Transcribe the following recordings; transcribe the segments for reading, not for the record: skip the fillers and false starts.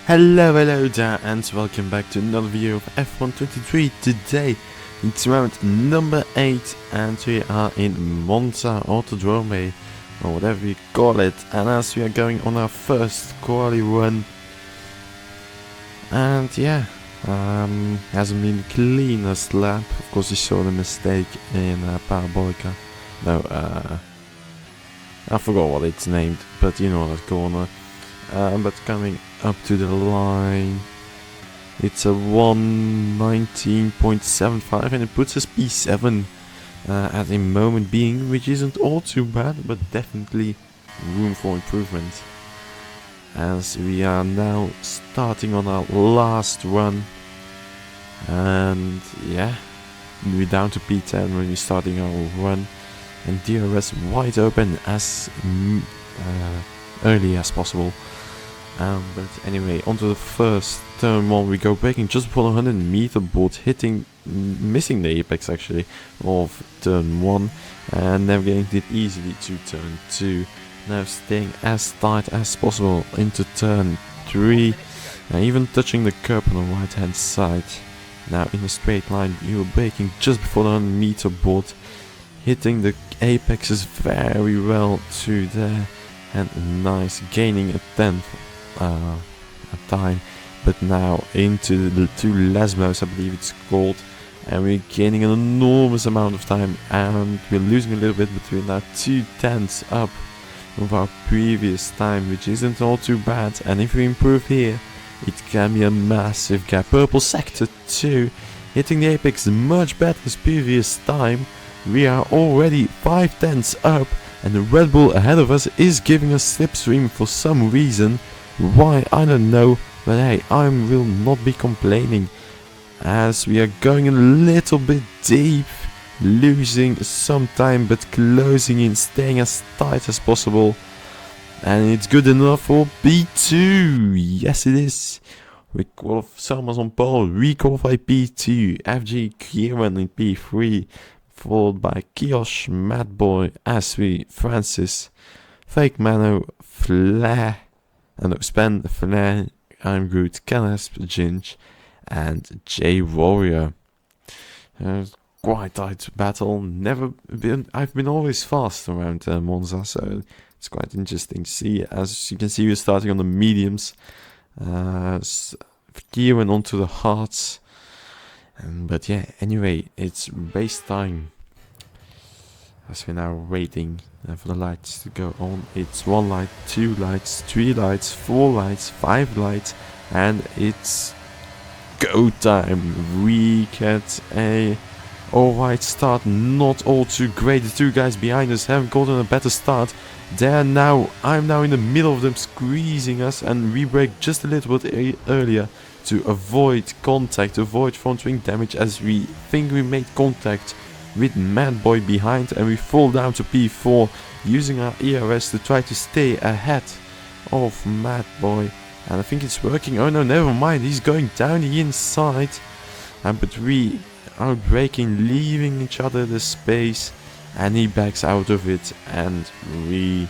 Hello there, and welcome back to another video of F1 23. Today it's round number 8 and we are in Monza Autodrome, or whatever you call it, and as we are going on our first quali run, and yeah, hasn't been the cleanest lap. Of course you saw the mistake in Parabolica. No, I forgot what it's named, but you know that corner. But coming up to the line, it's a 1:19.75 and it puts us P7 at the moment being, which isn't all too bad, but definitely room for improvement. As we are now starting on our last run, and yeah, we're down to P10 when we're starting our run, and DRS wide open as early as possible. But anyway, onto the first turn one, we go braking just before the 100-meter board, missing the apex actually of turn 1, and navigating it easily to turn 2. Now staying as tight as possible into turn 3, and even touching the curb on the right hand side. Now in a straight line, you were braking just before the 100-meter board, hitting the apexes very well through there, and nice, gaining a tenth a time, but now into the two Lesmos, I believe it's called, and we're gaining an enormous amount of time, and we're losing a little bit between now 2/10 up of our previous time, which isn't all too bad. And if we improve here, it can be a massive gap. Purple sector 2 hitting the apex much better as previous time. We are already 5/10 up, and the Red Bull ahead of us is giving us slipstream for some reason. Why, I don't know, but hey, I will not be complaining, as we are going a little bit deep, losing some time but closing in, staying as tight as possible, and it's good enough for P2. Yes, it is. We Salmas on pole, we qualify P2, FG Kieran in P3, followed by Kiosh, Madboy, Aswi, Francis, Fake Mano, Flair, and Spen, Flair, I'm Groot, Canasp, Ginge, and J Warrior. Quite tight battle. I've been always fast around Monza, so it's quite interesting to see. As you can see, we're starting on the mediums. Kieran onto the hards. But yeah, anyway, it's race time. As we're now waiting for the lights to go on. It's 1 light, 2 lights, 3 lights, 4 lights, 5 lights, and it's go time. We get a alright start, not all too great. The two guys behind us haven't gotten a better start. I'm now in the middle of them, squeezing us, and we brake just a little bit earlier to avoid contact, avoid front wing damage, as we think we made contact with Madboy behind, and we fall down to P4, using our ERS to try to stay ahead of Madboy, and I think it's working. Oh no, never mind, he's going down the inside, but we are braking, leaving each other the space, and he backs out of it, and we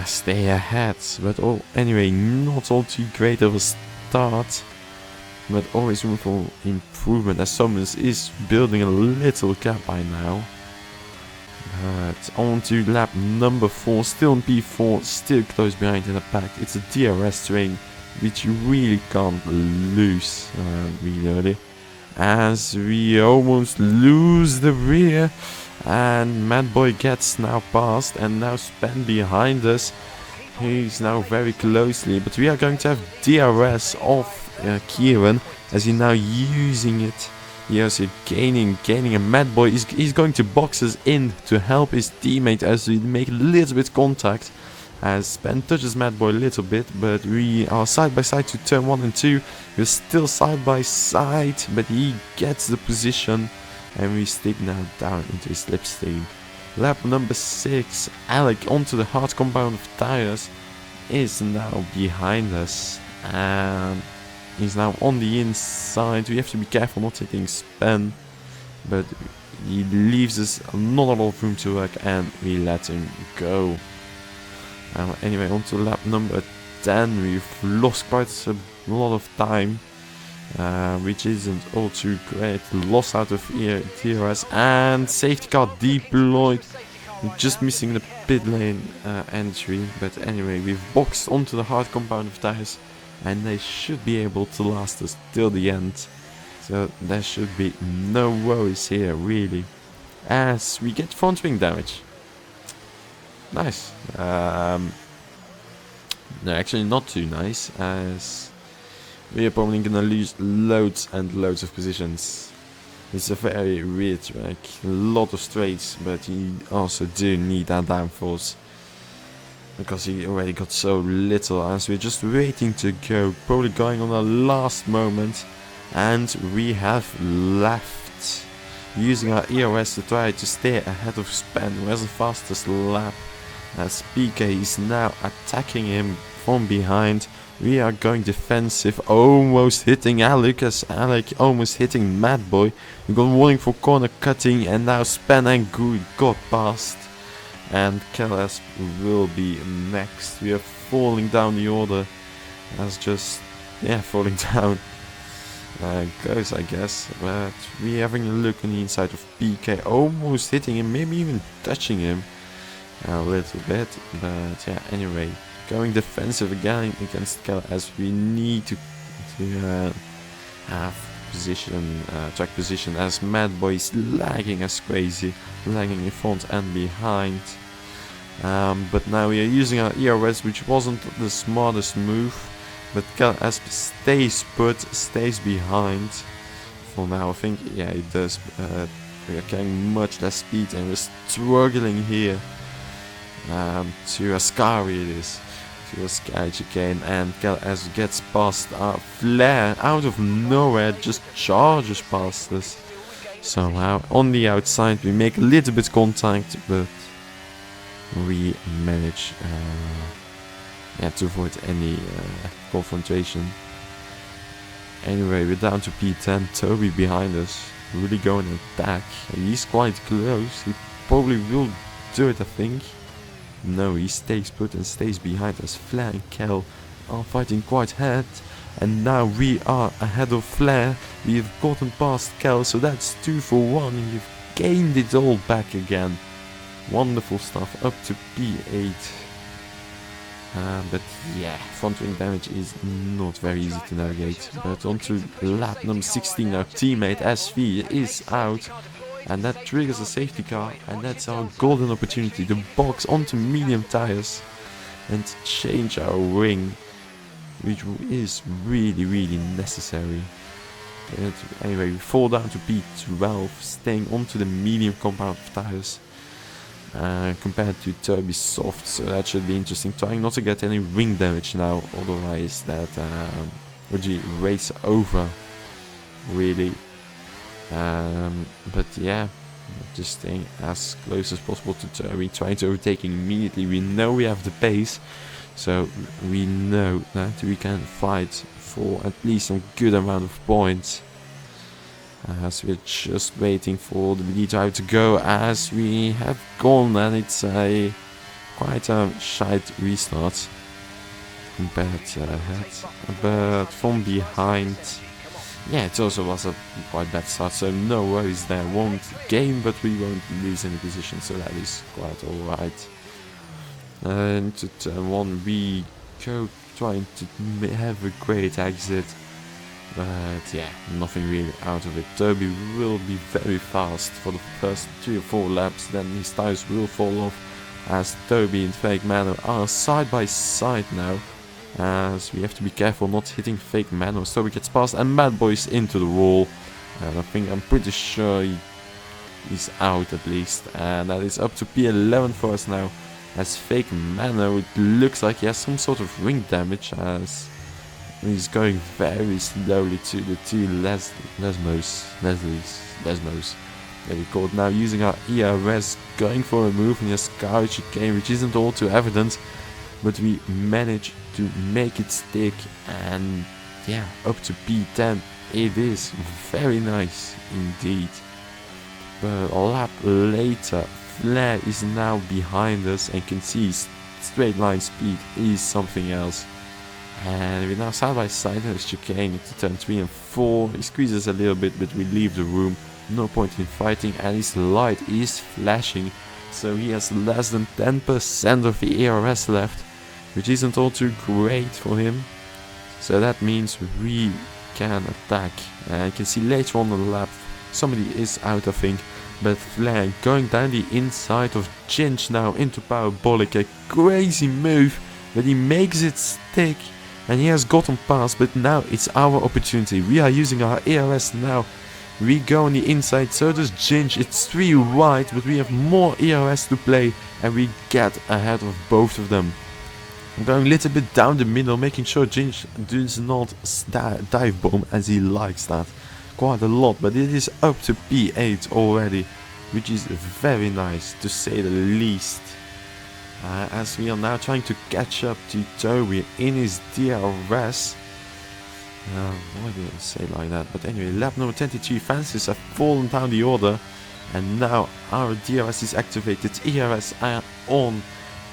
stay ahead. But anyway, not all too great of a start, but always room for improvement, as Summers is building a little gap by now. But on to lap number 4, still in P4, still close behind in the pack. It's a DRS train, which you really can't lose really early, as we almost lose the rear, and Madboy gets now past, and now Spen behind us. He's now very closely, but we are going to have DRS off Kieran, as he's now using it. Yes, gaining, and Madboy he's going to box us in to help his teammate as we make a little bit contact. As Spen touches Madboy a little bit, but we are side by side to turn 1 and 2. We're still side by side, but he gets the position, and we stick now down into his slipstream. Lap number 6, Alec onto the hard compound of tires is now behind us, and he's now on the inside. We have to be careful not hitting Spen, but he leaves us not a lot of room to work, and we let him go. Anyway, on to lap number P10. We've lost quite a lot of time, which isn't all too great. Lost out of DRS and safety car deployed. Just missing the pit lane entry, but anyway, we've boxed onto the hard compound of tires, and they should be able to last us till the end. So there should be no worries here, really, as we get front wing damage. Nice. No, actually not too nice, as we are probably gonna lose loads and loads of positions. It's a very weird track, a lot of straights, but you also do need that downforce, because he already got so little, as we're just waiting to go, probably going on the last moment, and we have left, using our ERS to try to stay ahead of Spen, who has the fastest lap, as PK is now attacking him from behind. We are going defensive, almost hitting Alec, as Alec almost hitting Mad Boy. We got warning for corner cutting, and now Span and Gui got past. And Kellas will be next. We are falling down the order, as just, yeah, falling down goes, I guess. But we're having a look on the inside of PK, almost hitting him, maybe even touching him a little bit. But yeah, anyway. Going defensive again against Kel, as we need to have position, track position, as Mad Boy is lagging as crazy, lagging in front and behind. But now we are using our ERS, which wasn't the smartest move, but Kel stays put, stays behind. For now, I think, yeah, it does. We are carrying much less speed, and we're struggling here. To Ascari it is. To Ascari chicane, and Kellas gets past our Flare out of nowhere, just charges past us. Somehow on the outside we make a little bit contact, but we manage to avoid any confrontation. Anyway, we're down to P10. Toby behind us, really going to attack. He's quite close. He probably will do it, I think. No, he stays put and stays behind us. Flare and Kel are fighting quite hard, and now we are ahead of Flare. We've gotten past Kel, so that's 2 for 1. You've gained it all back again. Wonderful stuff, up to P8. But yeah, front wing damage is not very easy to navigate. But onto lap number 16, our teammate SV is out. And that triggers a safety car, and that's our golden opportunity to box onto medium tires and change our wing, which is really necessary. But anyway, we fall down to P12, staying onto the medium compound of tires compared to Turby soft, so that should be interesting. Trying not to get any wing damage now, otherwise that would race over, really. But yeah, just staying as close as possible to Turby, trying to overtake immediately. We know we have the pace, so we know that we can fight for at least some good amount of points. As we're just waiting for the lead drive to go, as we have gone, and it's quite a shite restart compared to ahead. But from behind, yeah, it also was a quite bad start, so no worries there. Won't gain, but we won't lose any position, so that is quite alright. And to turn 1 we go, trying to have a great exit, but yeah, nothing really out of it. Turby will be very fast for the first 3 or 4 laps, then his tires will fall off, as Turby and Fake Mano are side by side now. As we have to be careful not hitting Fake Mano. So he gets past, and Mad Boy's into the wall. And I'm pretty sure he's out at least. And that is up to P11 for us now. As Fake Mano, it looks like he has some sort of wing damage, as he's going very slowly to the 2 Lesmos. There we go. Now using our ERS, going for a move in the Ascari chicane, which isn't all too evident. But we managed to make it stick, and yeah, up to P10 it is. Very nice indeed. But a lap later, Flare is now behind us, and can see straight line speed is something else. And we're now side by side in the chicane into turn 3 and 4. He squeezes a little bit, but we leave the room. No point in fighting, and his light is flashing. So he has less than 10% of the ERS left, which isn't all too great for him. So that means we can attack. You can see later on the lap, somebody is out, I think. But Flair going down the inside of Ginge now into Parabolic. A crazy move, but he makes it stick. And he has gotten past, but now it's our opportunity. We are using our ERS now. We go on the inside, so does Ginge. It's 3 wide, but we have more ERS to play. And we get ahead of both of them. I'm going a little bit down the middle, making sure Ginge does not dive bomb, as he likes that quite a lot. But it is up to P8 already, which is very nice, to say the least. As we are now trying to catch up to Toby in his DRS. Why did I say like that? But anyway, lap number 23, Francis have fallen down the order. And now our DRS is activated, ERS are on.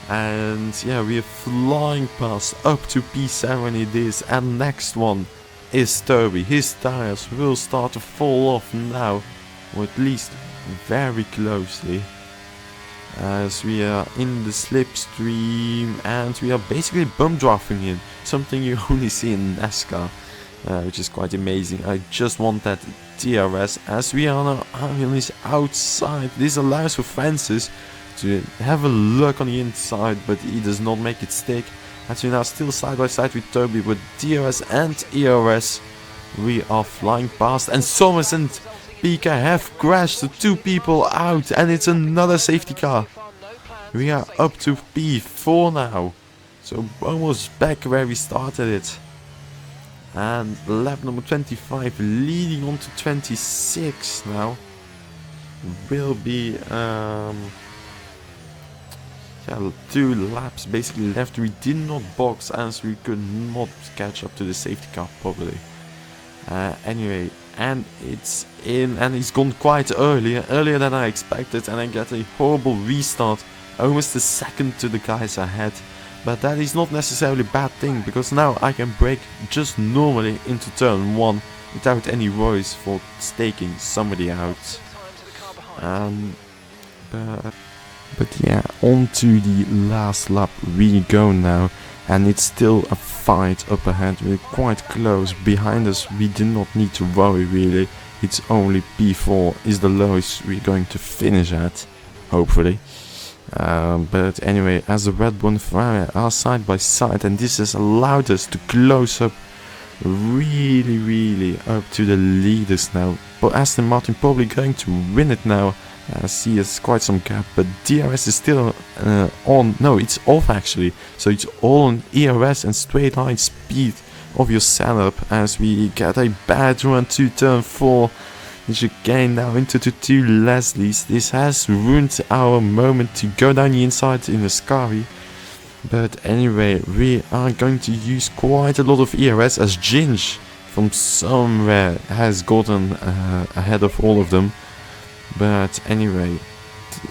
And yeah, we are flying past up to P7 it is. And next one is Toby. His tires will start to fall off now, or at least very closely. As we are in the slipstream and we are basically bump drafting him, something you only see in NASCAR, which is quite amazing. I just want that DRS as we are now on his outside. This allows for Francis to have a look on the inside, but he does not make it stick. As we now still side by side with Toby with DRS and ERS, we are flying past, and Somers and Pika have crashed, the 2 people out, and it's another safety car. We are up to P4 now, so almost back where we started it. And lap number 25 leading on to 26 now will be yeah, 2 laps basically left. We did not box as we could not catch up to the safety car properly. Anyway, and it's in, and he's gone quite earlier than I expected, and I get a horrible restart, almost a second to the guys ahead. But that is not necessarily a bad thing, because now I can brake just normally into turn 1 without any worries for staking somebody out. But yeah, on to the last lap we go now, and it's still a fight up ahead. We're quite close. Behind us we do not need to worry really. It's only P4 is the lowest we're going to finish at, hopefully. But anyway, as the Red Bull and Ferrari are side by side, and this has allowed us to close up really up to the leaders now. But Aston Martin probably going to win it now. I see it's quite some gap, but DRS is still on. No, it's off actually. So it's all on ERS and straight line speed of your setup as we get a bad run to turn 4. The chicane now into the 2 Leslies. This has ruined our moment to go down the inside in the Scari. But anyway, we are going to use quite a lot of ERS as Ginge from somewhere has gotten ahead of all of them. But anyway,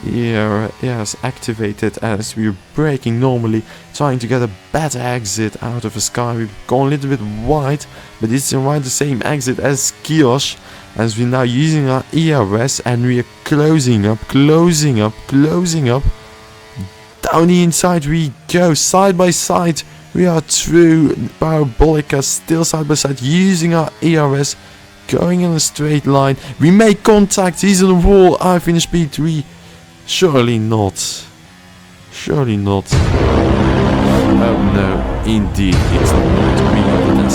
ERS activated as we're braking normally, trying to get a better exit out of the sky. We've gone a little bit wide, but it's around the same exit as Kiosh, as we're now using our ERS and we are closing up. Down the inside we go, side by side. We are through Parabolica, still side by side, using our ERS. Going in a straight line, we make contact, he's on the wall, I finish P3. Surely not. Oh no, indeed, it's not.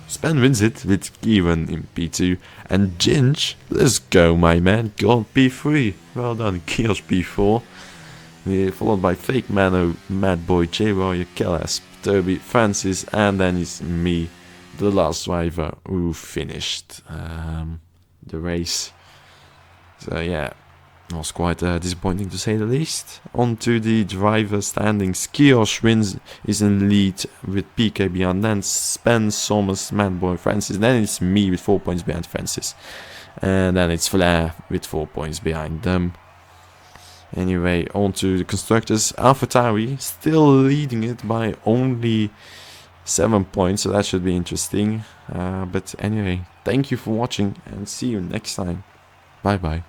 Span wins it with Kieran in P2, and Ginge, let's go my man, got P3. Well done, Kiosh P4. We're followed by Fake Mano, Mad Boy, J-Warrior, Kellas, Toby, Francis, and then it's me, the last driver who finished the race. So yeah, it was quite disappointing to say the least. On to the driver standings. Kiosh wins, is in lead with PK behind, then Spen, Somers, Madboy, Francis, then it's me with 4 points behind Francis, and then it's Flair with 4 points behind them. Anyway, on to the constructors. AlphaTauri still leading it by only 7 points, so that should be interesting. But anyway, thank you for watching and see you next time. Bye bye.